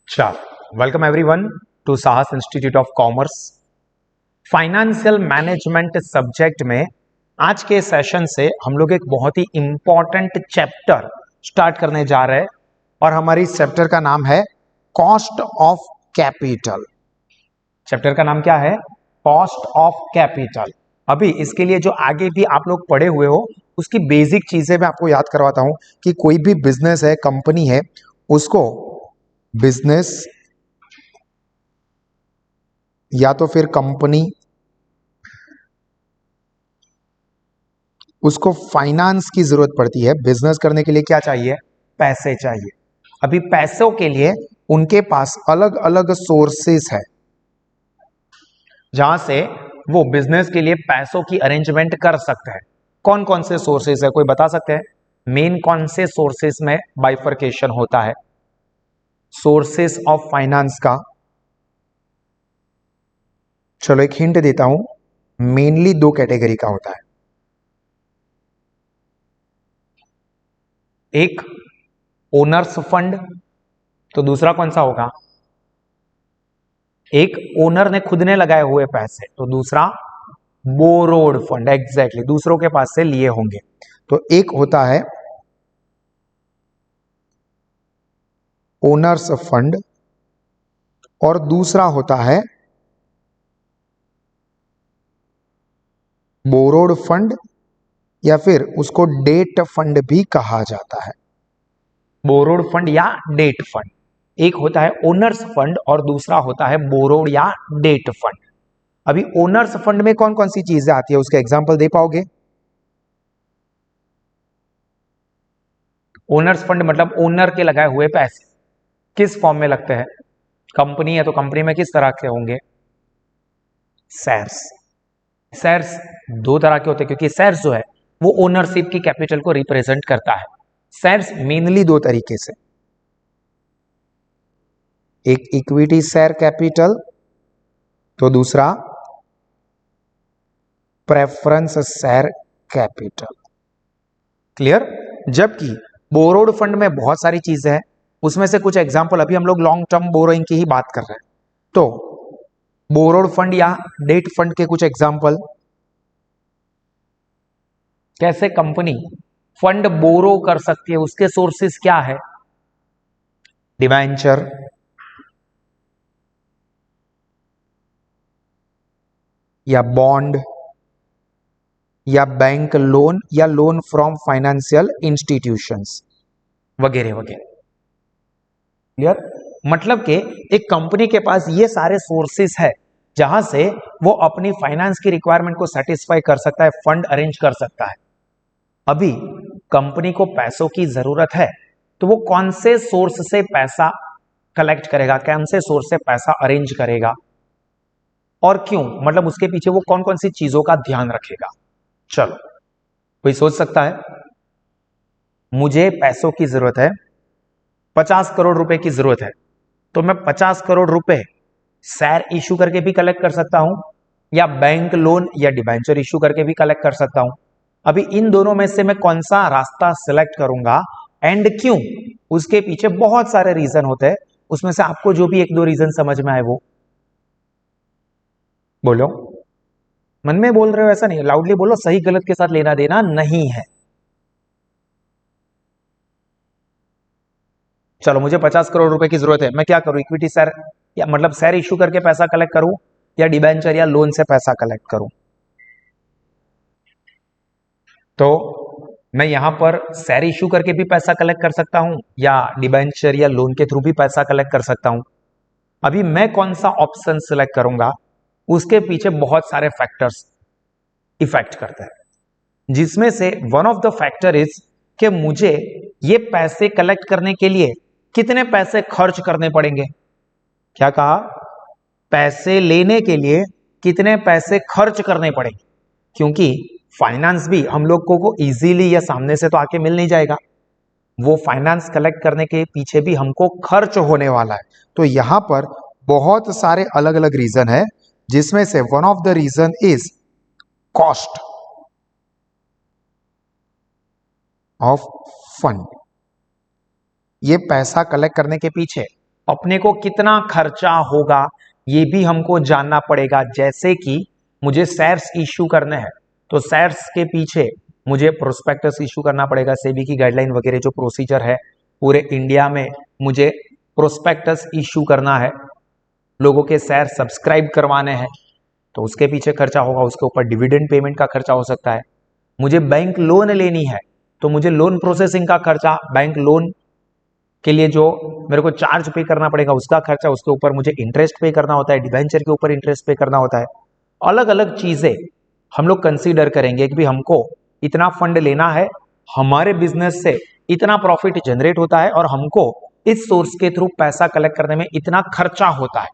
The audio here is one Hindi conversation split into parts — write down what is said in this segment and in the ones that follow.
चलो, वेलकम एवरीवन टू साहस institute of commerce. Financial management subject में आज के सेशन से हम लोग एक बहुत ही इंपॉर्टेंट चैप्टर स्टार्ट करने जा रहे हैं और हमारी इस चैप्टर का नाम है कॉस्ट ऑफ कैपिटल। चैप्टर का नाम क्या है? Cost of capital. अभी इसके लिए जो आगे भी आप लोग पढ़े हुए हो उसकी बेसिक चीजें मैं आपको याद करवाता हूं कि कोई भी बिजनेस है, कंपनी है, उसको बिजनेस या तो फिर कंपनी, उसको फाइनेंस की जरूरत पड़ती है। बिजनेस करने के लिए क्या चाहिए? पैसे चाहिए। अभी पैसों के लिए उनके पास अलग अलग सोर्सेस है जहां से वो बिजनेस के लिए पैसों की अरेंजमेंट कर सकते हैं। कौन कौन से सोर्सेस है, कोई बता सकते हैं? मेन कौन से सोर्सेस में बाइफर्केशन होता है सोर्सेस ऑफ फाइनेंस का? चलो एक हिंट देता हूं, मेनली दो कैटेगरी का होता है। एक ओनर्स फंड, तो दूसरा कौन सा होगा? एक ओनर ने खुद ने लगाए हुए पैसे, तो दूसरा बोरोड फंड। एग्जैक्टली, दूसरों के पास से लिए होंगे। तो एक होता है ओनर्स फंड और दूसरा होता है बोरोड फंड, या फिर उसको डेट फंड भी कहा जाता है। बोरोड फंड या डेट फंड। एक होता है ओनर्स फंड और दूसरा होता है बोरोड या डेट फंड। अभी ओनर्स फंड में कौन कौन सी चीजें आती है, उसके एग्जांपल दे पाओगे? ओनर्स फंड मतलब ओनर के लगाए हुए पैसे किस फॉर्म में लगते हैं? कंपनी है तो कंपनी में किस तरह के होंगे? शेयर्स। शेयर्स दो तरह के होते हैं क्योंकि शेयर्स जो है वो ओनरशिप की कैपिटल को रिप्रेजेंट करता है। शेयर्स मेनली दो तरीके से, एक इक्विटी शेयर कैपिटल तो दूसरा प्रेफरेंस शेयर कैपिटल। क्लियर? जबकि बोरोड फंड में बहुत सारी चीजें हैं, उसमें से कुछ एग्जांपल, अभी हम लोग लॉन्ग टर्म बोरोइंग की ही बात कर रहे हैं, तो बोरोड फंड या डेट फंड के कुछ एग्जांपल। कैसे कंपनी फंड बोरो कर सकती है, उसके सोर्सेस क्या है? डिबेंचर, या बॉन्ड, या बैंक लोन, या लोन फ्रॉम फाइनेंशियल इंस्टीट्यूशंस वगैरह वगैरह। क्लियर? मतलब कि एक कंपनी के पास ये सारे सोर्सेस है जहां से वो अपनी फाइनेंस की रिक्वायरमेंट को सेटिस्फाई कर सकता है, फंड अरेंज कर सकता है। अभी कंपनी को पैसों की जरूरत है तो वो कौन से सोर्स से पैसा कलेक्ट करेगा, कौन से सोर्स से पैसा अरेंज करेगा और क्यों, मतलब उसके पीछे वो कौन कौन सी चीजों का ध्यान रखेगा। चलो, कोई सोच सकता है मुझे पैसों की जरूरत है, 50 करोड़ रुपए की जरूरत है, तो मैं 50 करोड़ रुपए शेयर इश्यू करके भी कलेक्ट कर सकता हूं या बैंक लोन या डिबेंचर इश्यू करके भी कलेक्ट कर सकता हूं। अभी इन दोनों में से मैं कौन सा रास्ता सिलेक्ट करूंगा एंड क्यों, उसके पीछे बहुत सारे रीजन होते हैं। उसमें से आपको जो भी एक दो रीजन समझ में आए वो बोलो। मन में बोल रहे हो ऐसा नहीं, लाउडली बोलो, सही गलत के साथ लेना देना नहीं है। चलो, मुझे 50 करोड़ रुपए की जरूरत है, मैं क्या करूं? इक्विटी शेयर या मतलब शेयर इश्यू करके पैसा कलेक्ट करूं या डिबेंचर या लोन से पैसा कलेक्ट करूं? तो मैं यहां पर शेयर इश्यू करके भी पैसा कलेक्ट कर सकता हूं या डिबेंचर या लोन के थ्रू भी पैसा कलेक्ट कर सकता हूं। अभी मैं कौन सा ऑप्शन सिलेक्ट करूंगा, उसके पीछे बहुत सारे फैक्टर्स इफेक्ट करते हैं, जिसमें से one of the factor is कि मुझे ये पैसे कलेक्ट करने के लिए कितने पैसे खर्च करने पड़ेंगे। क्या कहा? पैसे लेने के लिए कितने पैसे खर्च करने पड़ेंगे, क्योंकि फाइनेंस भी हम लोग को इजीली या सामने से तो आके मिल नहीं जाएगा, वो फाइनेंस कलेक्ट करने के पीछे भी हमको खर्च होने वाला है। तो यहां पर बहुत सारे अलग अलग रीजन है, जिसमें से one of the reason is cost of fund. ये पैसा कलेक्ट करने के पीछे अपने को कितना खर्चा होगा ये भी हमको जानना पड़ेगा। जैसे कि मुझे शेयर्स इश्यू करने हैं तो शेयर्स के पीछे मुझे प्रोस्पेक्टस इश्यू करना पड़ेगा, सेबी की गाइडलाइन वगैरह जो प्रोसीजर है पूरे इंडिया में मुझे प्रोस्पेक्टस इश्यू करना है, लोगों के शेयर सब्सक्राइब करवाने हैं तो उसके पीछे खर्चा होगा, उसके ऊपर डिविडेंड पेमेंट का खर्चा हो सकता है। मुझे बैंक लोन लेनी है तो मुझे लोन प्रोसेसिंग का खर्चा, बैंक लोन के लिए जो मेरे को चार्ज पे करना पड़ेगा उसका खर्चा, उसके ऊपर मुझे इंटरेस्ट पे करना होता है, डिबेंचर के ऊपर इंटरेस्ट पे करना होता है। अलग अलग चीजें हम लोग कंसीडर करेंगे कि भी हमको इतना फंड लेना है, हमारे बिजनेस से इतना प्रॉफिट जनरेट होता है और हमको इस सोर्स के थ्रू पैसा कलेक्ट करने में इतना खर्चा होता है।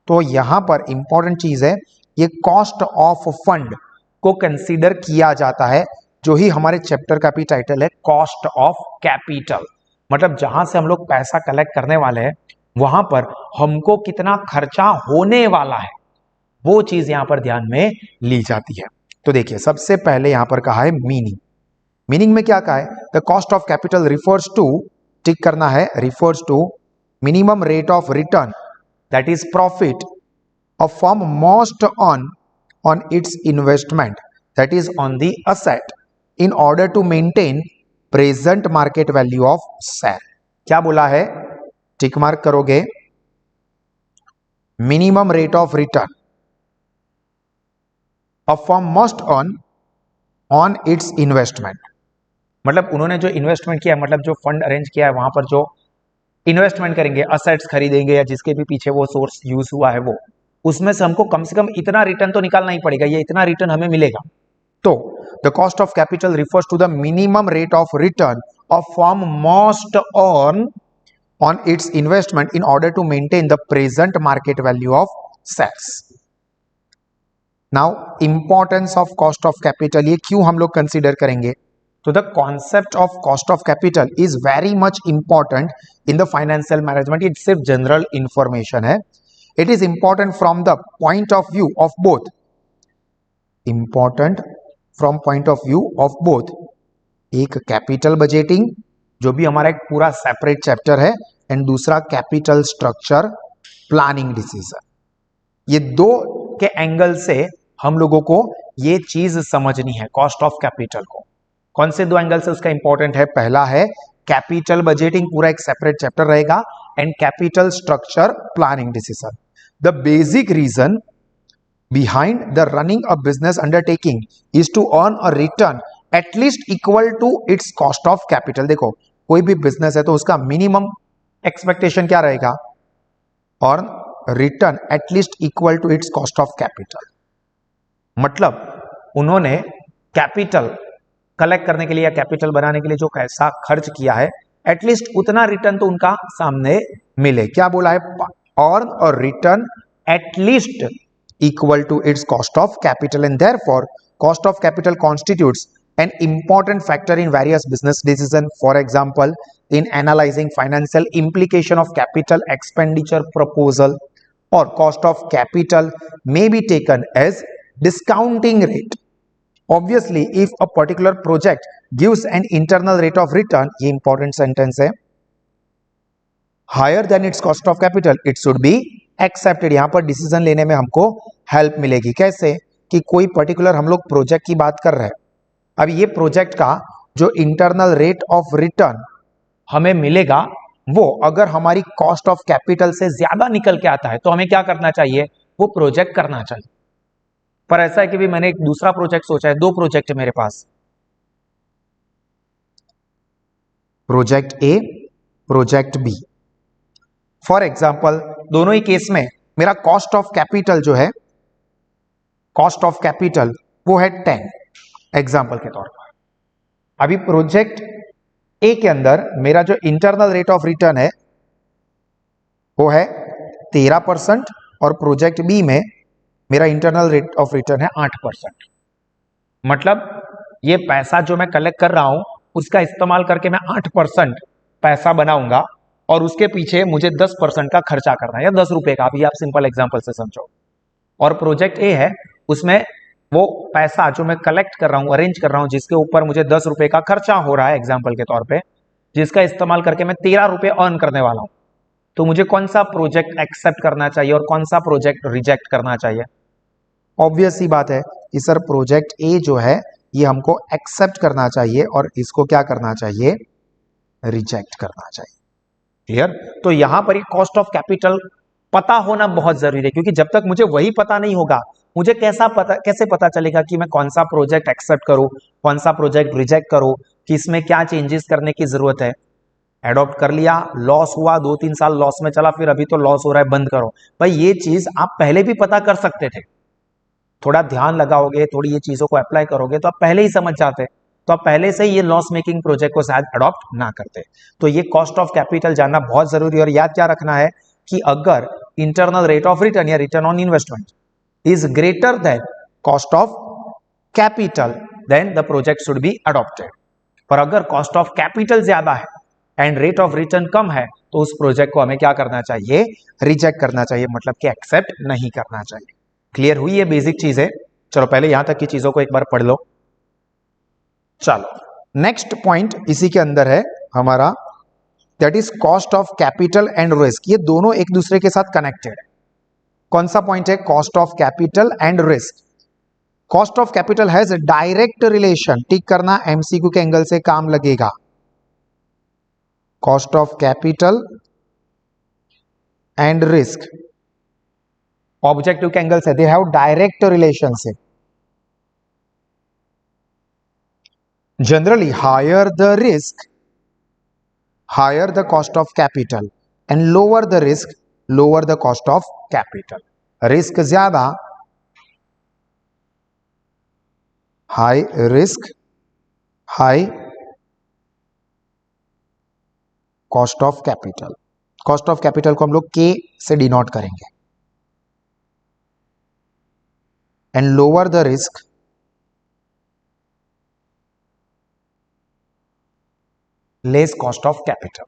तो यहां पर इंपॉर्टेंट चीज है ये कॉस्ट ऑफ फंड को कंसीडर किया जाता है, जो ही हमारे चैप्टर का भी टाइटल है कॉस्ट ऑफ कैपिटल। मतलब जहां से हम लोग पैसा कलेक्ट करने वाले हैं वहां पर हमको कितना खर्चा होने वाला है वो चीज यहां पर ध्यान में ली जाती है। तो देखिए सबसे पहले यहां पर कहा है मीनिंग। मीनिंग में क्या कहा है, the cost of capital refers to, tick करना है, refers to minimum rate of return that is profit a firm must earn on its investment, that is on the asset, in order to maintain present market value of share। क्या बोला है, टिक मार्क करोगे, minimum rate of return a firm must earn on its investment, मतलब उन्होंने जो इन्वेस्टमेंट किया, मतलब जो फंड अरेंज किया है वहां पर जो इन्वेस्टमेंट करेंगे, असेट्स खरीदेंगे या जिसके भी पीछे वो सोर्स यूज हुआ है वो, उसमें से हमको कम से कम इतना रिटर्न तो निकालना ही पड़ेगा, ये इतना रिटर्न हमें मिलेगा। तो the cost of capital refers to the minimum rate of return of firm must earn on its investment in order to maintain the present market value of shares. Now importance of cost of capital, ये क्यों हम लोग कंसीडर करेंगे, तो the concept of cost of capital is very much important in the financial management. ये सिर्फ जनरल इंफॉर्मेशन है। It is important from the point of view of both, important from point of view of both, एक कैपिटल बजटिंग जो भी हमारा एक पूरा सेपरेट चैप्टर है, एंड दूसरा कैपिटल स्ट्रक्चर प्लानिंग डिसीजन। ये दो के एंगल से हम लोगों को ये चीज समझनी है कॉस्ट ऑफ कैपिटल को। कौन से दो एंगल से उसका इंपॉर्टेंट है, पहला है कैपिटल बजटिंग, पूरा एक सेपरेट चैप्टर रहेगा, and capital structure planning decision. The basic reason behind the running a business undertaking is to earn a return at least equal to its cost of capital। देखो कोई भी बिजनेस है तो उसका मिनिमम एक्सपेक्टेशन क्या रहेगा, और return at least equal to its cost of capital. मतलब उन्होंने कैपिटल कलेक्ट करने के लिए या कैपिटल बनाने के लिए जो पैसा खर्च किया है एटलीस्ट उतना रिटर्न तो उनका सामने मिले। क्या बोला है, earn a return at least equal to its cost of capital, and therefore cost of capital constitutes an important factor in various business decisions. For example, in analyzing financial implication of capital expenditure proposal, or cost of capital may be taken as discounting rate। Obviously, if a particular project gives an internal rate of return, ये important sentence है, higher than its cost of capital, it should be accepted. यहां पर डिसीजन लेने में हमको हेल्प मिलेगी। कैसे, कि कोई पर्टिकुलर हम लोग प्रोजेक्ट की बात कर रहे हैं, अब ये प्रोजेक्ट का जो इंटरनल रेट ऑफ रिटर्न हमें मिलेगा वो अगर हमारी कॉस्ट ऑफ कैपिटल से ज्यादा निकल के आता है तो हमें क्या करना चाहिए, वो प्रोजेक्ट करना चाहिए। पर ऐसा है कि भी मैंने एक दूसरा प्रोजेक्ट सोचा है, दो प्रोजेक्ट है मेरे पास, project A, project B. For example दोनों ही केस में मेरा कॉस्ट ऑफ कैपिटल जो है, कॉस्ट ऑफ कैपिटल वो है 10 एग्जाम्पल के तौर पर। अभी प्रोजेक्ट ए के अंदर मेरा जो इंटरनल रेट ऑफ रिटर्न है वो है 13%, और प्रोजेक्ट बी में मेरा इंटरनल रेट ऑफ रिटर्न है 8%। मतलब ये पैसा जो मैं कलेक्ट कर रहा हूं उसका इस्तेमाल करके मैं 8% पैसा बनाऊंगा और उसके पीछे मुझे 10% का खर्चा करना है, या 10 रुपए का, अभी आप सिंपल एग्जांपल से समझो। और प्रोजेक्ट ए है, उसमें वो पैसा जो मैं कलेक्ट कर रहा हूं, अरेंज कर रहा हूं, जिसके ऊपर मुझे 10 रुपए का खर्चा हो रहा है एग्जाम्पल के तौर पे, जिसका इस्तेमाल करके मैं 13 रुपए अर्न करने वाला हूं। तो मुझे कौन सा प्रोजेक्ट एक्सेप्ट करना चाहिए और कौन सा प्रोजेक्ट रिजेक्ट करना चाहिए? ऑब्वियस सी बात है कि सर प्रोजेक्ट ए जो है ये हमको एक्सेप्ट करना चाहिए और इसको क्या करना चाहिए? रिजेक्ट करना चाहिए। क्लियर? तो यहां पर कॉस्ट ऑफ कैपिटल पता होना बहुत जरूरी है, क्योंकि जब तक मुझे वही पता नहीं होगा, मुझे कैसे पता चलेगा कि मैं कौन सा प्रोजेक्ट एक्सेप्ट करूं, कौन सा प्रोजेक्ट रिजेक्ट करूं, कि इसमें क्या चेंजेस करने की जरूरत है। एडॉप्ट कर लिया, लॉस हुआ, 2-3 साल लॉस में चला, फिर अभी तो लॉस हो रहा है, बंद करो। भाई ये चीज आप पहले भी पता कर सकते थे, थोड़ा ध्यान लगाओगे, थोड़ी ये चीजों को अप्लाई करोगे तो आप पहले ही समझ जाते, तो आप पहले से ये लॉस मेकिंग प्रोजेक्ट को शायद अडॉप्ट ना करते। तो ये कॉस्ट ऑफ कैपिटल जानना बहुत जरूरी है। और याद क्या रखना है कि अगर इंटरनल रेट ऑफ रिटर्न या return on investment is greater than cost of capital, then the project should be adopted. पर अगर कॉस्ट ऑफ कैपिटल ज्यादा है एंड रेट ऑफ रिटर्न कम है, तो उस प्रोजेक्ट को हमें क्या करना चाहिए? रिजेक्ट करना चाहिए, मतलब कि एक्सेप्ट नहीं करना चाहिए। क्लियर हुई ये बेसिक चीज है? चलो पहले यहां तक की चीजों को एक बार पढ़ लो। चलो नेक्स्ट पॉइंट इसी के अंदर है हमारा, that is cost of capital and risk. ये दोनों एक दूसरे के साथ कनेक्टेड है। कौन सा पॉइंट है? Cost of capital and risk. Cost of capital has direct relation, tick करना, एमसीक्यू के एंगल से काम लगेगा। Cost of capital and risk objective के एंगल से they have direct relationship. Generally higher the risk, higher the cost of capital and lower the risk, lower the cost of capital. Risk ज्यादा, high risk, high cost of capital. Cost of capital को हम लोग के से डिनोट करेंगे। And lower the risk, less cost of capital.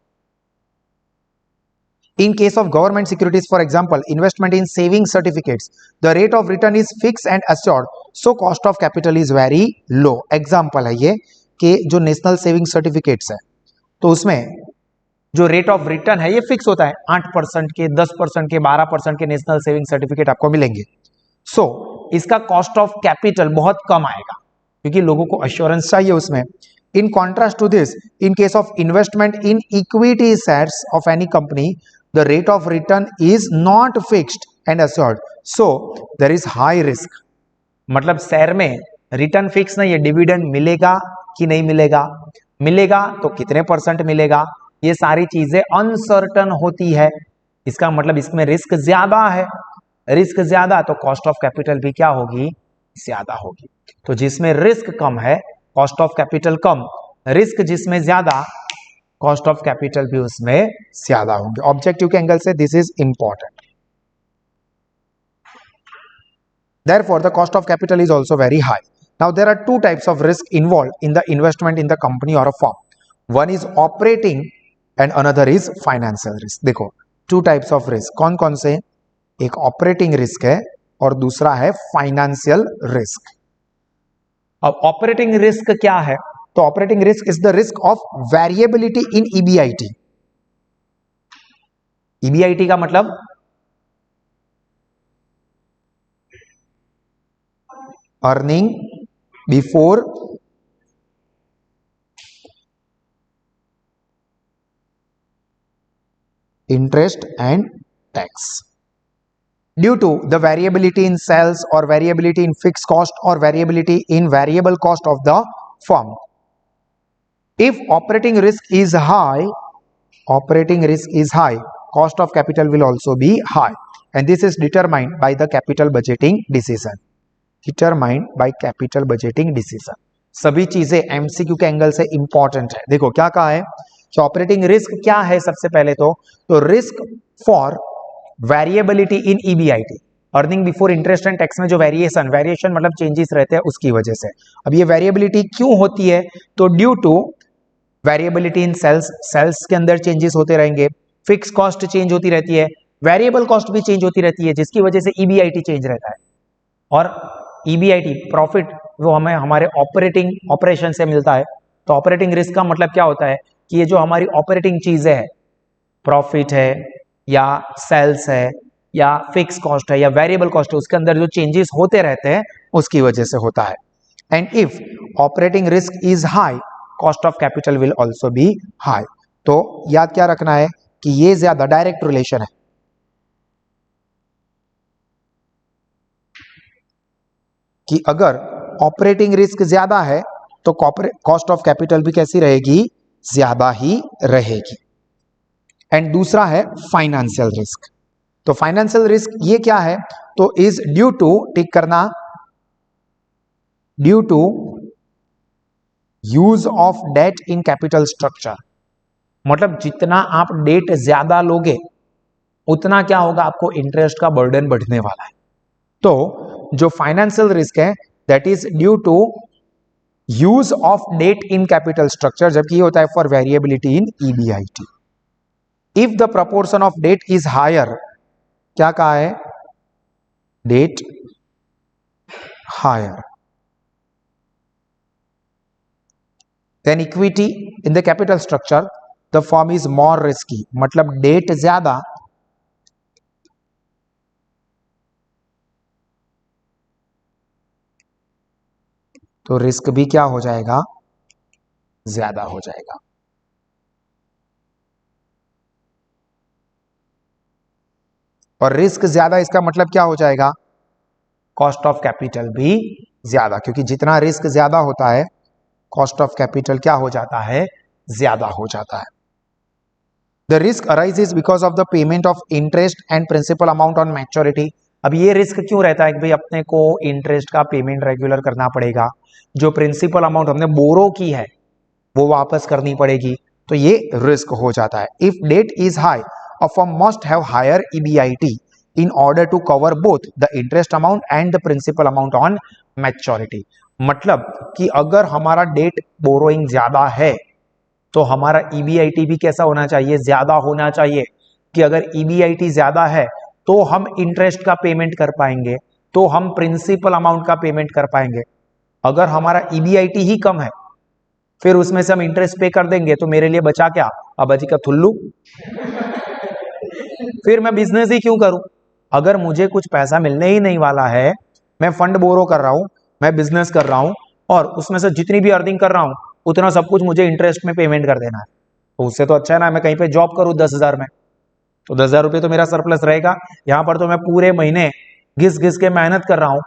In case of government securities, for example, investment in saving certificates, the rate of return is fixed and assured, so cost of capital is very low. Example है ये कि जो नेशनल सेविंग सर्टिफिकेट्स है, तो उसमें जो रेट ऑफ रिटर्न है ये फिक्स होता है, 8% के, 10% के, 12% के नेशनल सेविंग सर्टिफिकेट आपको मिलेंगे। सो इसका कॉस्ट ऑफ कैपिटल बहुत कम आएगा, क्योंकि लोगों को अश्योरेंस चाहिए उसमें। In contrast to this, in case of investment in equity shares of any company, the rate of return is not fixed and assured, so there is high risk. मतलब शेयर में रिटर्न फिक्स नहीं है, डिविडेंड मिलेगा कि नहीं मिलेगा, मिलेगा तो कितने परसेंट मिलेगा, ये सारी चीजें अनसर्टन होती है। इसका मतलब इसमें रिस्क ज्यादा है, रिस्क ज्यादा तो कॉस्ट ऑफ कैपिटल भी क्या होगी? ज्यादा होगी। तो जिसमें रिस्क कम है cost of capital come, risk जिसमें ज्यादा कॉस्ट ऑफ कैपिटल भी उसमें ज्यादा होंगे। ऑब्जेक्टिव के एंगल से this is important. Therefore, the cost of capital is also very high. Now, there are two types of risk involved in the investment in the company or a firm. One is operating and another is financial risk. देखो, two types of risk. कौन कौन से? एक ऑपरेटिंग रिस्क है और दूसरा है फाइनेंशियल रिस्क। अब ऑपरेटिंग रिस्क क्या है? तो operating risk is the risk of variability in EBIT. EBIT का मतलब earning before interest and tax. Due to the variability in sales or variability in fixed cost or variability in variable cost of the firm. If operating risk is high, cost of capital will also be high, and this is determined by the capital budgeting decision. सभी चीजें एमसीक्यू के एंगल से इंपॉर्टेंट है। देखो क्या कहा है कि ऑपरेटिंग रिस्क क्या है? सबसे पहले तो risk for variability in EBIT, earning before interest and tax में जो वेरिएशन मतलब चेंजेस रहते हैं उसकी वजह से। अब ये वेरिएबिलिटी क्यों होती है? तो due to variability in sales के अंदर चेंजेस होते रहेंगे, फिक्स कॉस्ट चेंज होती रहती है, वेरिएबल कॉस्ट भी चेंज होती रहती है, जिसकी वजह से ईबीआईटी चेंज रहता है। और ईबीआईटी प्रॉफिट वो हमें हमारे ऑपरेशन से मिलता है। तो ऑपरेटिंग रिस्क का मतलब क्या होता है कि ये जो हमारी ऑपरेटिंग चीजें है, प्रॉफिट है या सेल्स है या फिक्स कॉस्ट है या वेरिएबल कॉस्ट है, उसके अंदर जो चेंजेस होते रहते हैं उसकी वजह से होता है। And if operating risk is high, cost of capital will also be high. तो याद क्या रखना है कि ये ज्यादा डायरेक्ट रिलेशन है कि अगर ऑपरेटिंग रिस्क ज्यादा है तो कॉस्ट ऑफ कैपिटल भी कैसी रहेगी, ज्यादा ही रहेगी। एंड दूसरा है फाइनेंशियल रिस्क। तो फाइनेंशियल रिस्क ये क्या है, तो इज ड्यू टू, टिक करना, due to use of debt in capital structure. मतलब जितना आप डेट ज्यादा लोगे उतना क्या होगा, आपको इंटरेस्ट का बर्डन बढ़ने वाला है। तो जो फाइनेंशियल रिस्क है that is due to use of debt in capital structure, जबकि ये होता है for variability in EBIT. If the proportion of debt is higher, क्या कहा है, debt higher than equity in the capital structure, the form is more risky. मतलब डेट ज्यादा तो रिस्क भी क्या हो जाएगा, ज्यादा हो जाएगा। और रिस्क ज्यादा इसका मतलब क्या हो जाएगा, कॉस्ट ऑफ कैपिटल भी ज्यादा, क्योंकि जितना रिस्क ज्यादा होता है कॉस्ट ऑफ कैपिटल क्या हो जाता है, ज्यादा हो जाता है। The risk arises because of the payment of interest and principal amount on maturity. अब ये रिस्क क्यों रहता है कि भाई अपने को इंटरेस्ट का पेमेंट रेगुलर करना पड़ेगा, जो प्रिंसिपल अमाउंट हमने बोरो की है वो वापस करनी पड़ेगी, तो ये रिस्क हो जाता है। If debt is high, a firm must have higher EBIT in order to cover both the interest amount and the principal amount on maturity। मतलब कि अगर हमारा डेट बोरोइंग ज्यादा है तो हमारा ईबीआईटी भी कैसा होना चाहिए, ज्यादा होना चाहिए, कि अगर ईबीआईटी ज्यादा है तो हम इंटरेस्ट का पेमेंट कर पाएंगे, तो हम प्रिंसिपल अमाउंट का पेमेंट कर पाएंगे। अगर हमारा ईबीआईटी ही कम है फिर उसमें से हम इंटरेस्ट पे कर देंगे तो मेरे लिए बचा क्या, अबाजी का थुल्लू। फिर मैं बिजनेस ही क्यों करूं, अगर मुझे कुछ पैसा मिलने ही नहीं वाला है, मैं फंड बोरो कर रहा हूं, मैं बिजनेस कर रहा हूं और उसमें से जितनी भी अर्निंग कर रहा हूं उतना सब कुछ मुझे इंटरेस्ट में पेमेंट कर देना है, तो उससे तो अच्छा है ना मैं कहीं पे जॉब करूं 10,000 में, तो 10,000 रुपये तो मेरा सरप्लस रहेगा। यहां पर तो मैं पूरे महीने घिस घिस के मेहनत कर रहा हूं,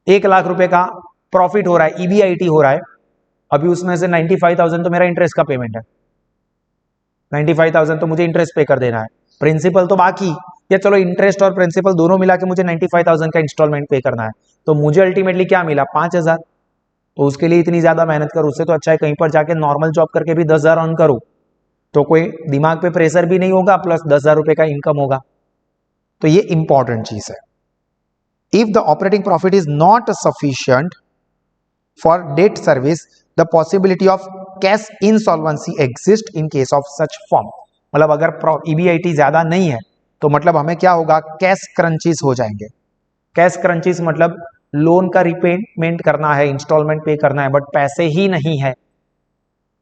1,00,000 रुपए का प्रॉफिट हो रहा है, ईबीआईटी हो रहा है, अभी उसमें से 95,000 तो मेरा इंटरेस्ट का पेमेंट है, 95,000 तो मुझे इंटरेस्ट पे कर देना है, प्रिंसिपल तो बाकी, या चलो इंटरेस्ट और प्रिंसिपल दोनों मिला के मुझे 95,000 का इंस्टॉलमेंट पे करना है, तो मुझे अल्टीमेटली क्या मिला, 5,000। तो उसके लिए इतनी ज्यादा मेहनत करूं, उससे तो अच्छा है कहीं पर जाके नॉर्मल जॉब करके भी 10,000 अर्न करूं, तो कोई दिमाग पे प्रेशर भी नहीं होगा, प्लस 10,000 रुपए का इनकम होगा। तो ये इंपॉर्टेंट चीज है। If the operating profit is not sufficient for debt service, the possibility of cash insolvency exist in case of such form. मतलब अगर ईबीआईटी ज्यादा नहीं है तो मतलब हमें क्या होगा, कैश क्रंचीज हो जाएंगे। कैश क्रंचीज मतलब लोन का रिपेमेंट करना है, इंस्टॉलमेंट पे करना है, बट पैसे ही नहीं है,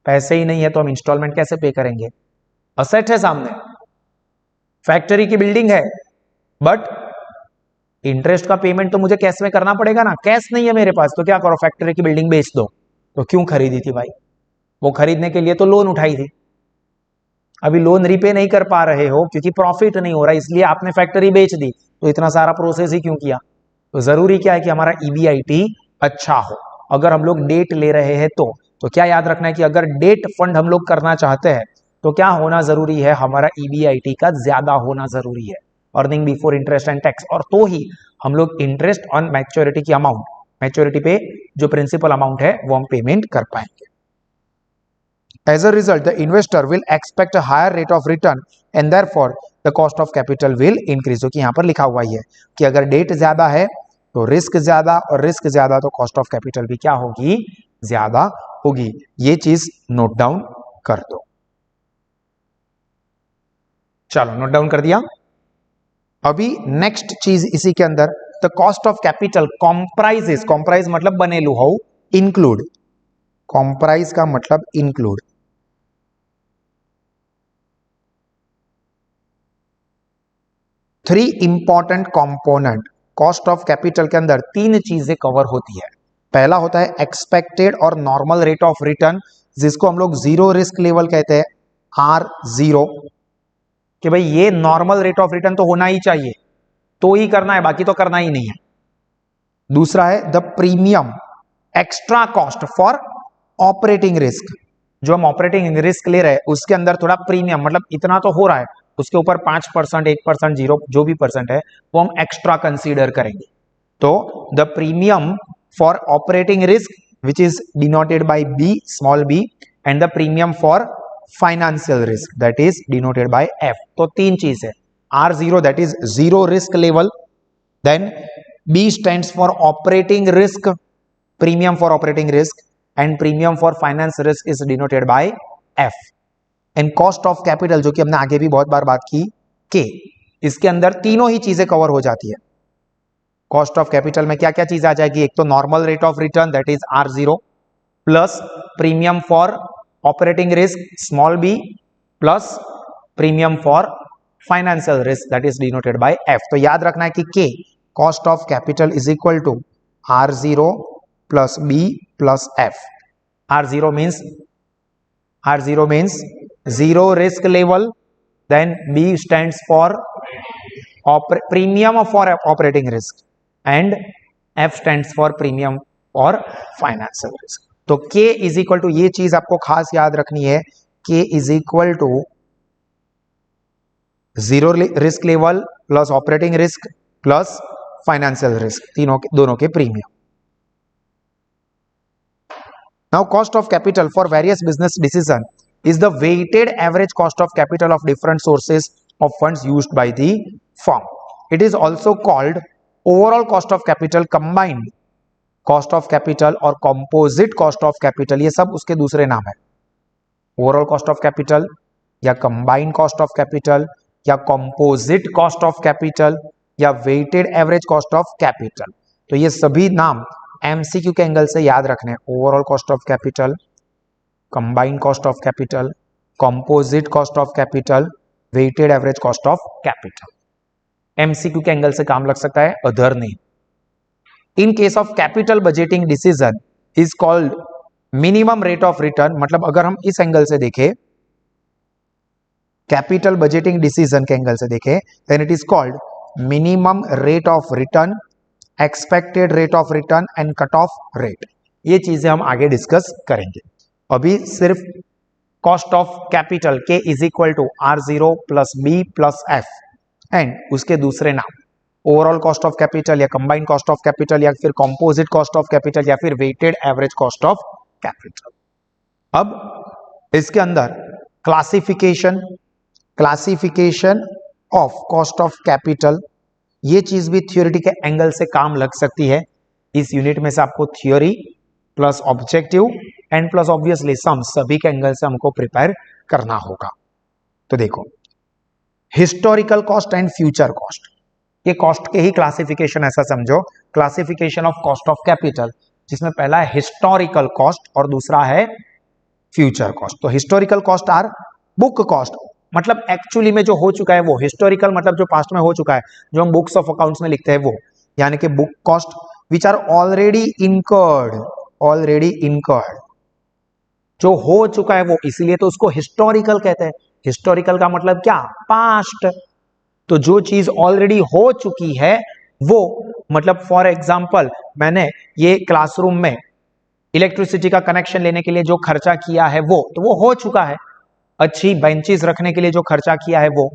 पैसे ही नहीं है तो हम इंस्टॉलमेंट कैसे पे करेंगे। असेट है सामने, फैक्ट्री की बिल्डिंग है, बट इंटरेस्ट का पेमेंट तो मुझे कैश में करना पड़ेगा ना, कैश नहीं है मेरे पास, तो क्या करो, फैक्ट्री की बिल्डिंग बेच दो। तो क्यों खरीदी थी भाई, वो खरीदने के लिए तो लोन उठाई थी, अभी लोन रिपे नहीं कर पा रहे हो क्योंकि प्रॉफिट नहीं हो रहा, इसलिए आपने फैक्ट्री बेच दी, तो इतना सारा प्रोसेस ही क्यों किया। तो जरूरी क्या है कि हमारा ईबीआईटी अच्छा हो। अगर हम लोग डेट ले रहे हैं तो क्या याद रखना है कि अगर डेट फंड हम लोग करना चाहते हैं तो क्या होना जरूरी है, हमारा ईबीआईटी का ज्यादा होना जरूरी है, earning before interest and tax, और तो ही हम लोग इंटरेस्ट ऑन मैच्योरिटी की अमाउंट, मैच्योरिटी पे जो प्रिंसिपल अमाउंट है वो हम पेमेंट कर पाएंगे। As a result, the investor will expect a higher rate of return and therefore the cost of capital will increase। जो कि यहाँ पर लिखा हुआ ही है कि अगर डेट ज्यादा है तो रिस्क ज्यादा, और रिस्क ज्यादा तो कॉस्ट ऑफ कैपिटल भी क्या होगी, ज्यादा होगी। ये चीज नोट डाउन कर दो। चलो नोट डाउन कर दिया। अभी नेक्स्ट चीज इसी के अंदर, the cost of capital comprises, comprise मतलब बनेलू हो, इंक्लूड, कॉम्प्राइज का मतलब include, three important component cost of capital के अंदर तीन चीजें कवर होती है। पहला होता है एक्सपेक्टेड और नॉर्मल रेट ऑफ रिटर्न, जिसको हम लोग जीरो रिस्क लेवल कहते हैं, R0, कि भाई ये नॉर्मल रेट ऑफ रिटर्न तो होना ही चाहिए, तो ही करना है, बाकी तो करना ही नहीं है। दूसरा है the premium extra cost for operating risk, जो हम ऑपरेटिंग रिस्क ले रहे हैं उसके अंदर थोड़ा प्रीमियम, मतलब इतना तो हो रहा है, उसके ऊपर 5%, 1%, 0 जो भी परसेंट है वो हम एक्स्ट्रा कंसीडर करेंगे। तो the premium for operating risk which is denoted by B, small B, and the premium for financial risk that is denoted by F. तो तीन चीज है, R0 that is zero risk level, then B stands for operating risk, premium for operating risk, and premium for finance risk is denoted by F. And cost of capital, जो कि हमने आगे भी बहुत बार बात की, K, इसके अंदर तीनों ही चीजें कवर हो जाती है। कॉस्ट ऑफ कैपिटल में क्या क्या चीज आ जाएगी? एक तो normal rate of return that is R0 plus premium for operating risk small b plus premium for financial risk that is denoted bye F। तो याद रखना है कि K cost of capital is equal to R0 plus B plus F. R0 means zero risk level, then B stands for premium for operating risk and F stands for premium for financial risk. तो K is equal to, ये चीज आपको खास याद रखनी है, K is equal to zero risk level plus operating risk plus financial risk, दोनों के प्रीमियम। Now cost of capital for various business decision is the weighted average cost of capital of different sources of funds used by the firm. It is also called overall cost of capital, combined cost of capital और कंपोजिट कॉस्ट ऑफ कैपिटल, ये सब उसके दूसरे नाम है। ओवरऑल कॉस्ट ऑफ कैपिटल या कंबाइंड कॉस्ट ऑफ कैपिटल या कंपोजिट कॉस्ट ऑफ कैपिटल या weighted average cost of capital, तो ये सभी नाम एमसीक्यू के एंगल से याद रखने। Overall cost of capital, combined cost of capital, composite cost of capital, weighted average cost of capital. MCQ के एंगल से काम लग सकता है, अदर नहीं। In case of capital budgeting decision is called minimum rate of return, मतलब अगर हम इस एंगल से देखें, कैपिटल बजटिंग डिसीजन के एंगल से देखें, then it is called minimum rate of return, expected rate of return and cut off rate. ये चीजें हम आगे डिस्कस करेंगे। अभी सिर्फ cost of capital K is equal to R0 plus B plus F and उसके दूसरे नाम ओवरऑल कॉस्ट ऑफ कैपिटल या कंबाइंड कॉस्ट ऑफ कैपिटल या फिर कंपोजिट कॉस्ट ऑफ कैपिटल या फिर weighted average cost of capital. अब इसके अंदर classification of cost of capital, ये चीज भी थ्योरी के एंगल से काम लग सकती है। इस यूनिट में से आपको theory plus objective and plus obviously some, सभी के एंगल से हमको प्रिपेयर करना होगा। तो देखो, historical cost and future cost, ये कॉस्ट के ही क्लासिफिकेशन ऐसा समझो, classification of cost of capital, जिसमें पहला है हिस्टोरिकल कॉस्ट और दूसरा है फ्यूचर कॉस्ट। तो historical cost are book cost, मतलब एक्चुअली में जो हो चुका है वो। हिस्टोरिकल मतलब जो पास्ट में हो चुका है, जो हम बुक्स ऑफ अकाउंट्स में लिखते हैं वो, यानी कि book cost which are already incurred, जो हो चुका है वो, इसीलिए तो उसको हिस्टोरिकल कहते हैं। हिस्टोरिकल का मतलब क्या? पास्ट। तो जो चीज ऑलरेडी हो चुकी है वो, मतलब फॉर एग्जाम्पल मैंने ये क्लासरूम में इलेक्ट्रिसिटी का कनेक्शन लेने के लिए जो खर्चा किया है वो, तो वो हो चुका है। अच्छी बेंचेस रखने के लिए जो खर्चा किया है वो,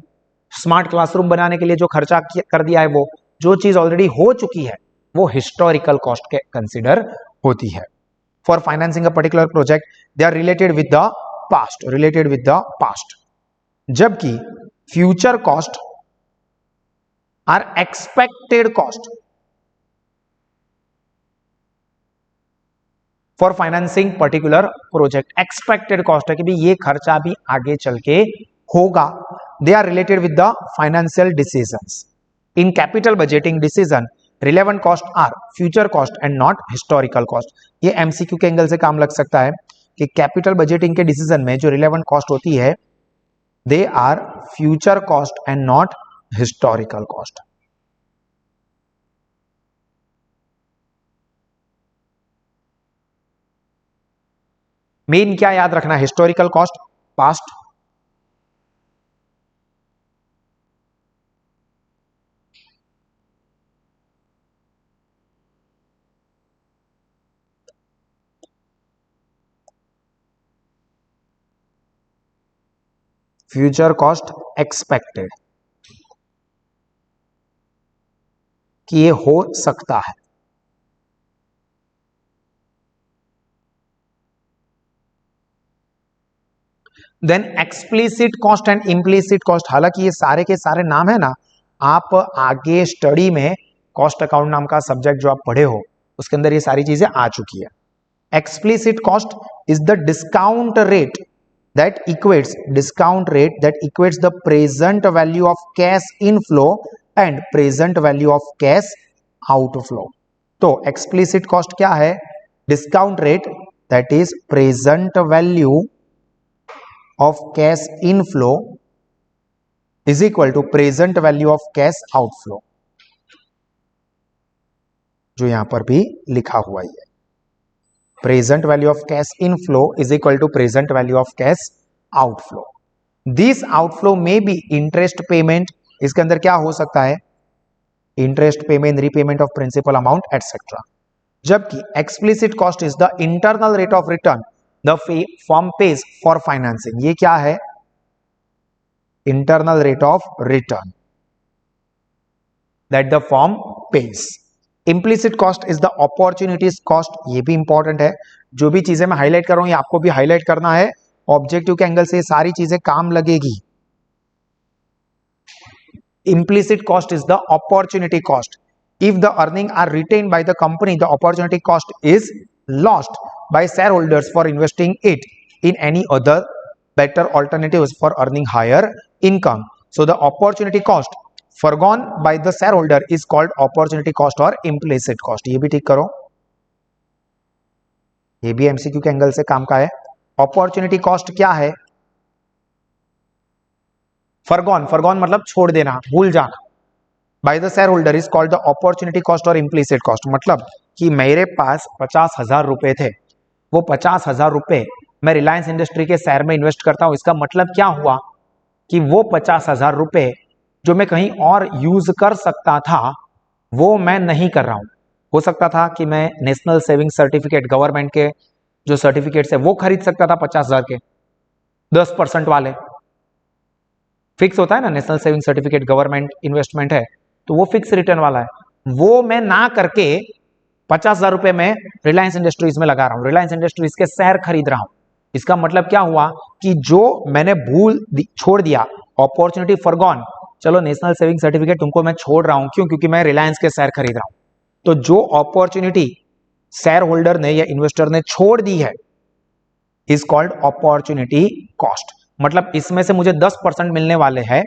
स्मार्ट क्लासरूम बनाने के लिए जो खर्चा कर दिया है वो, जो चीज ऑलरेडी हो चुकी है वो हिस्टोरिकल कॉस्ट के कंसीडर होती है। For financing a particular project they are related with the past, जबकि future cost are expected cost for financing particular project. Expected cost है कि भाई ये खर्चा भी आगे चल के होगा। They are related with the financial decisions. In capital budgeting decision relevant cost are future cost and not historical cost. ये एमसीक्यू के एंगल से काम लग सकता है कि कैपिटल बजटिंग के डिसीजन में जो रिलेवेंट कॉस्ट होती है, they are future cost and not historical cost. Main क्या याद रखना, historical cost past, future cost expected, कि ये हो सकता है। Then explicit cost and implicit cost, हालांकि ये सारे के सारे नाम है ना, आप आगे स्टडी में कॉस्ट अकाउंट नाम का सब्जेक्ट जो आप पढ़े हो उसके अंदर ये सारी चीजें आ चुकी है। Explicit cost is the discount rate that equates the present value of cash inflow and present value of cash outflow। तो explicit cost क्या है? discount rate that is present value of cash inflow is equal to present value of cash outflow, जो यहां पर भी लिखा हुआ है। present value of cash inflow is equal to present value of cash outflow। this outflow may be interest payment, इसके अंदर क्या हो सकता है? interest payment, repayment of principal amount etc। जबकि explicit cost is the internal rate of return the firm pays for financing, ये क्या है? internal rate of return that the firm pays। Implicit cost is the opportunities cost, ये भी इंपॉर्टेंट है। जो भी चीजें मैं हाईलाइट कर रहा हूं ये आपको भी हाईलाइट करना है, ऑब्जेक्टिव के एंगल से सारी चीजें काम लगेगी। Implicit cost is the opportunity cost. If the earning are retain by the company the opportunity cost is lost by share holders for investing it in any other better alternatives for earning higher income. So the opportunity cost forgone by the shareholder is called opportunity cost और implicit cost। ये भी ठीक करो, ये भी एमसीक्यू के एंगल से काम का है। opportunity cost क्या है? forgone मतलब छोड़ देना, भूल जाना। by the shareholder is called the opportunity cost और implicit cost, मतलब कि मेरे पास 50,000 रुपए थे, वो 50,000 रुपए मैं रिलायंस इंडस्ट्री के शेयर में इन्वेस्ट करता हूं, इसका मतलब क्या हुआ कि वो 50,000 रुपए जो मैं कहीं और यूज कर सकता था वो मैं नहीं कर रहा हूं। हो सकता था कि मैं नेशनल सेविंग सर्टिफिकेट, गवर्नमेंट के जो सर्टिफिकेट्स है वो खरीद सकता था 50,000 के 10% वाले, फिक्स होता है ना, national saving certificate government investment है तो वो फिक्स रिटर्न वाला है, वो मैं ना करके 50,000 रुपए में रिलायंस इंडस्ट्रीज में लगा रहा हूं, रिलायंस इंडस्ट्रीज के शेयर खरीद रहा हूं। इसका मतलब क्या हुआ कि जो मैंने भूल छोड़ दिया, अपॉर्चुनिटी फॉरगॉन, चलो नेशनल सेविंग सर्टिफिकेट तुमको मैं छोड़ रहा हूं, क्यों? क्योंकि मैं रिलायंस के शेयर खरीद रहा हूं। तो जो अपॉर्चुनिटी शेयर होल्डर ने या इन्वेस्टर ने छोड़ दी है इज कॉल्ड अपॉर्चुनिटी कॉस्ट। मतलब इसमें से मुझे 10% मिलने वाले हैं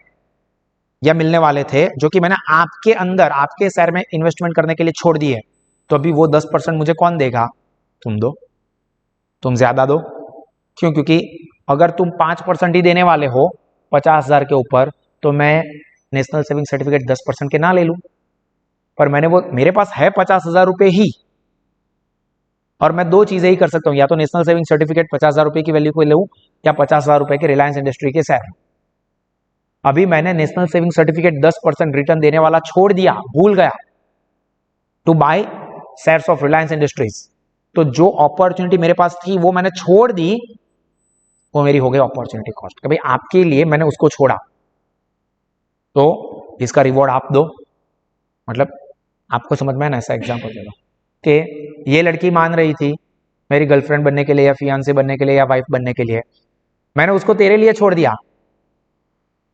या मिलने वाले थे जो कि मैंने आपके अंदर, आपके शेयर में इन्वेस्टमेंट करने के लिए छोड़ दिए, तो अभी वो 10% मुझे कौन देगा? तुम दो, तुम ज्यादा दो। क्यों? क्योंकि अगर तुम 5% ही देने वाले हो 50,000 के ऊपर तो मैं नेशनल सेविंग सर्टिफिकेट 10% के ना ले लूं, पर मैंने वो, मेरे पास है 50,000 रुपए ही, और मैं दो चीजें ही कर सकता हूं, या तो नेशनल सेविंग सर्टिफिकेट 50,000 रुपए की वैल्यू को लूं या 50,000 रुपए के रिलायंस इंडस्ट्री के शेयर। अभी मैंने नेशनल सेविंग सर्टिफिकेट 10% रिटर्न देने वाला छोड़ दिया, भूल गया, to buy shares of Reliance Industries. तो जो अपॉर्चुनिटी मेरे पास थी वो मैंने छोड़ दी, वो मेरी हो गई अपॉर्चुनिटी कॉस्ट। कभी आपके लिए मैंने उसको छोड़ा तो इसका रिवॉर्ड आप दो। मतलब आपको समझ में है ना, ऐसा एग्जांपल दे दो कि ये लड़की मान रही थी मेरी गर्लफ्रेंड बनने के लिए या फियांसे बनने के लिए या वाइफ बनने के लिए, मैंने उसको तेरे लिए छोड़ दिया,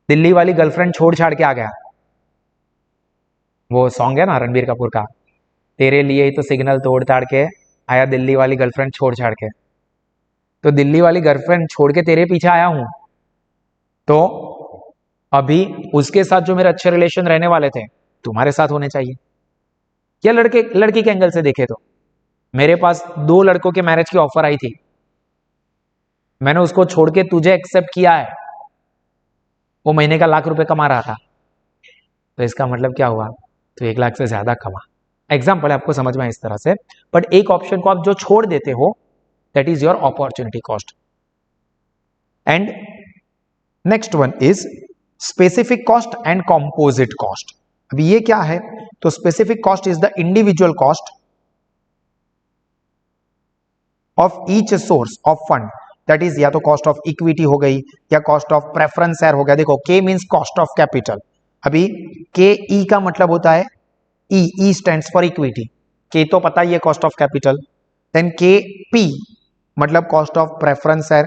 दिल्ली वाली गर्लफ्रेंड छोड़ छाड़ के आ गया। वो सॉन्ग है ना रणबीर कपूर का, तेरे लिए ही तो सिग्नल तोड़ ताड़ के आया दिल्ली वाली गर्लफ्रेंड छोड़ छाड़ के। तो दिल्ली वाली गर्लफ्रेंड छोड़ के तेरे पीछे आया हूं, तो अभी उसके साथ जो मेरे अच्छे रिलेशन रहने वाले थे तुम्हारे साथ होने चाहिए। या लड़की के एंगल से देखे तो मेरे पास 2 लड़कों के मैरिज की ऑफर आई थी, मैंने उसको छोड़ के तुझे एक्सेप्ट किया है। वो महीने का 1,00,000 रुपए कमा रहा था, तो इसका मतलब क्या हुआ, तो 1 लाख से ज्यादा कमा। एग्जाम्पल आपको समझ में इस तरह से, बट एक ऑप्शन को आप जो छोड़ देते हो that is your opportunity cost. And next one is specific cost and composite cost. अभी ये क्या है, तो specific cost is the individual cost of each source of fund, that is या तो कॉस्ट ऑफ इक्विटी हो गई या कॉस्ट ऑफ प्रेफरेंस शेयर हो गया। देखो के मींस कॉस्ट ऑफ कैपिटल, अभी के ई का मतलब होता है ई स्टैंड्स फॉर इक्विटी, के तो पता ही है कॉस्ट ऑफ कैपिटल। देन के पी मतलब कॉस्ट ऑफ प्रेफरेंस शेयर,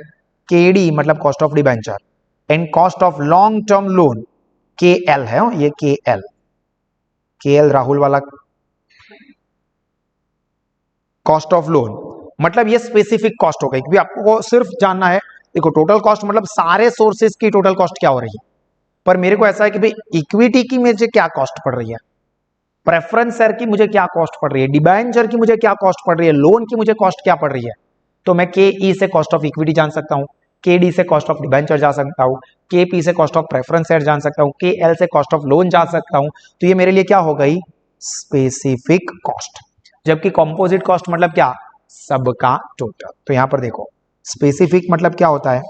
के डी मतलब cost of debenture, and cost of long term loan के एल है, ये के एल राहुल वाला कॉस्ट ऑफ लोन, मतलब ये स्पेसिफिक कॉस्ट हो गई। क्योंकि आपको सिर्फ जानना है, देखो टोटल कॉस्ट मतलब सारे सोर्सेज की टोटल कॉस्ट क्या हो रही है, पर मेरे को ऐसा है कि भाई इक्विटी की मुझे क्या कॉस्ट पड़ रही है, प्रेफरेंस शेयर की मुझे क्या कॉस्ट पड़ रही है, डिबेंचर की मुझे क्या कॉस्ट पड़ रही है, लोन की मुझे कॉस्ट क्या पड़ रही है। तो मैं के ई से कॉस्ट ऑफ इक्विटी जान सकता हूं, के डी से कॉस्ट ऑफ डिबेंचर जा सकता हूं, के पी से कॉस्ट ऑफ प्रेफरेंस शेयर जान सकता हूं, के एल से कॉस्ट ऑफ लोन जा सकता हूं। तो ये मेरे लिए क्या हो गई, स्पेसिफिक कॉस्ट। जबकि कंपोजिट कॉस्ट मतलब क्या, सबका टोटल। तो यहां पर देखो स्पेसिफिक मतलब क्या होता है,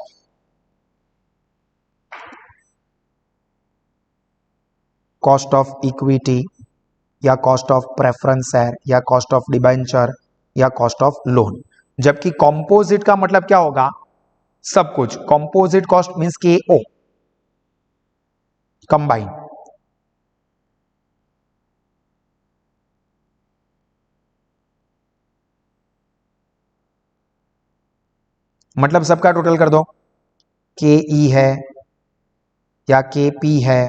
कॉस्ट ऑफ इक्विटी या कॉस्ट ऑफ प्रेफरेंस शेयर या कॉस्ट ऑफ डिबेंचर या कॉस्ट ऑफ लोन। जबकि कंपोजिट का मतलब क्या होगा, सब कुछ। कंपोजिट कॉस्ट मींस के ओ, कंबाइन। मतलब सबका टोटल कर दो, के ई है या के पी है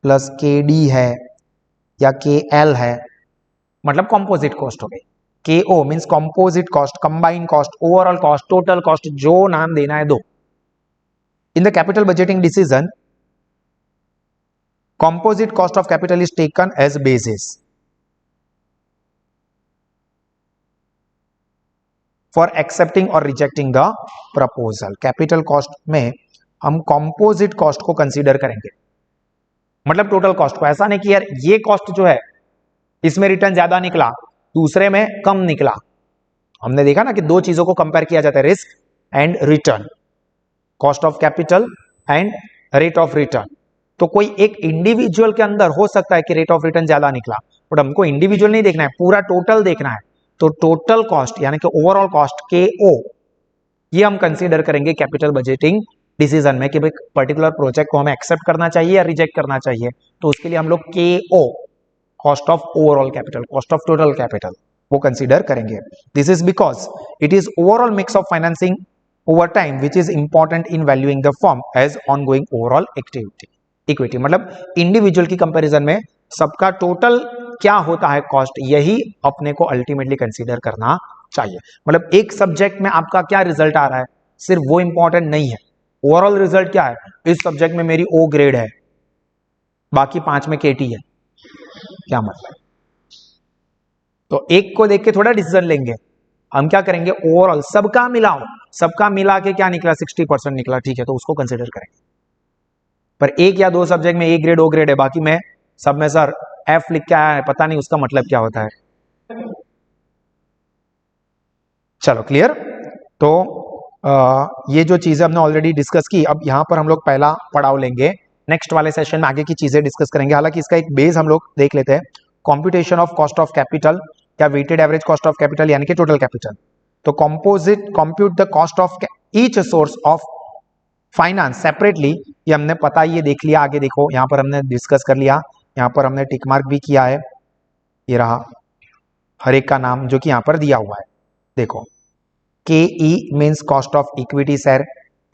प्लस के डी है या के एल है, मतलब कंपोजिट कॉस्ट हो गई। K O means composite cost, combine cost, overall cost, total cost, जो नाम देना है दो। In the capital budgeting decision composite cost of capital is taken as basis for accepting or rejecting the proposal। Capital cost में हम कंपोजिट कॉस्ट को कंसीडर करेंगे, मतलब टोटल कॉस्ट को। ऐसा नहीं कि यार ये कॉस्ट जो है इसमें रिटर्न ज्यादा निकला, दूसरे में कम निकला। हमने देखा ना कि दो चीजों को कंपेयर किया जाता है, risk and return, cost of capital and rate of return. तो कोई एक इंडिविजुअल के अंदर हो सकता है कि रेट ऑफ रिटर्न ज्यादा निकला, बट हमको इंडिविजुअल नहीं देखना है, पूरा टोटल देखना है। तो टोटल कॉस्ट यानी कि ओवरऑल कॉस्ट के ओ, ये हम कंसीडर करेंगे कैपिटल बजटिंग डिसीजन में कि भाई पर्टिकुलर प्रोजेक्ट को हमें एक्सेप्ट करना चाहिए या रिजेक्ट करना चाहिए। तो उसके लिए हम लोग K O, cost of overall capital, cost of total capital, वो कंसीडर करेंगे। This is because it is overall mix of financing over time which is important in valuing the firm as ongoing overall activity. Equity मतलब इंडिविजुअल की कंपैरिजन में सबका टोटल क्या होता है कॉस्ट, यही अपने को अल्टीमेटली कंसीडर करना चाहिए। मतलब एक सब्जेक्ट में आपका क्या रिजल्ट आ रहा है सिर्फ वो इंपॉर्टेंट नहीं है, ओवरऑल रिजल्ट क्या है, इस सब्जेक्ट में मेरी ओ ग्रेड है, बाकी 5 में केटी है, क्या मतलब। तो एक को देख के थोड़ा डिसीजन लेंगे, हम क्या करेंगे, ओवरऑल सबका मिलाओ, सबका मिला के क्या निकला 60% निकला, ठीक है, तो उसको कंसीडर करेंगे। पर एक या दो सब्जेक्ट में ए ग्रेड ओ ग्रेड है, बाकी में सब में सर एफ लिख के आया है, पता नहीं उसका मतलब क्या होता है। चलो क्लियर। तो ये जो चीजें हमने ऑलरेडी डिस्कस की, अब यहां पर हम लोग पहला पड़ाव लेंगे, नेक्स्ट वाले सेशन में आगे की चीजें डिस्कस करेंगे। हालांकि इसका एक बेस हम लोग देख लेते हैं, computation of cost of capital या weighted average cost of capital यानी कि टोटल कैपिटल। तो compute the cost of each source of finance separately, ये हमने पता ये देख लिया। आगे देखो यहां पर हमने डिस्कस कर लिया, यहां पर हमने टिक मार्क भी किया है, ये रहा हर एक का नाम जो कि यहां पर दिया हुआ है। देखो K E means cost of equity share,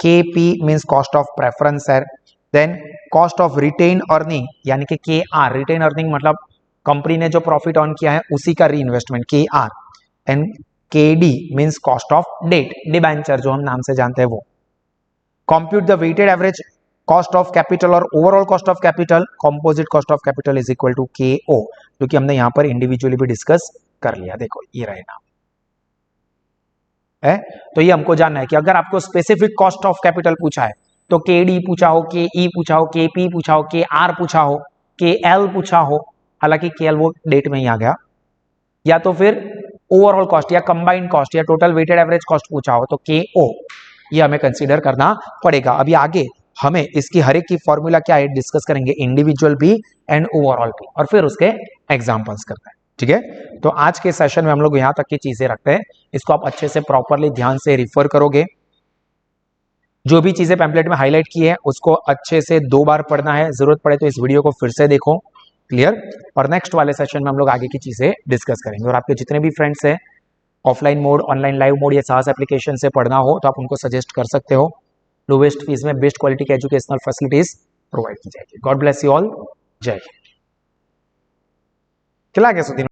K P means cost of preference share, then cost of retained earning यानी कि के आर, रिटेन अर्निंग मतलब कंपनी ने जो प्रॉफिट अर्न किया है उसी का reinvestment K R, and K D means cost of debt, debenture जो हम नाम से जानते हैं वो। Compute the weighted average cost of capital और overall cost of capital, composite cost of capital is equal to K O, जो कि हमने यहां पर इंडिविजुअली भी डिस्कस कर लिया। देखो ये रहे नाम है। तो ये हमको जानना है कि अगर आपको स्पेसिफिक कॉस्ट ऑफ कैपिटल पूछा है तो के डी पूछा हो, के ई पूछा हो, के पी पूछा हो, के आर पूछा हो, KL पूछा हो, हालांकि KL वो डेट में ही आ गया, या तो फिर ओवरऑल कॉस्ट या कंबाइंड कॉस्ट या टोटल वेटेड एवरेज कॉस्ट पूछा हो, तो KO ये हमें कंसीडर करना पड़ेगा। अभी आगे हमें इसकी हर एक की फॉर्मूला क्या है डिस्कस करेंगे, इंडिविजुअल भी एंड ओवरऑल भी, और फिर उसके एग्जांपल्स करते हैं। ठीक है, तो आज के सेशन में हम लोग यहां तक की चीजें रखते हैं, इसको आप अच्छे से प्रॉपरली ध्यान से रिफर करोगे। जो भी चीजें पैम्पलेट में हाईलाइट की है उसको अच्छे से 2 बार पढ़ना है, जरूरत पड़े तो इस वीडियो को फिर से देखो। क्लियर? और नेक्स्ट वाले सेशन में हम लोग आगे की चीजें डिस्कस करेंगे। और आपके जितने भी फ्रेंड्स हैं offline mode, online live mode या साहस एप्लीकेशन से पढ़ना हो तो आप उनको सजेस्ट कर सकते हो। लोवेस्ट फीस में बेस्ट क्वालिटी की एजुकेशनल फैसिलिटीज प्रोवाइड की जाएगी। God bless you all. जय हिंद। खिला गया सुधीर।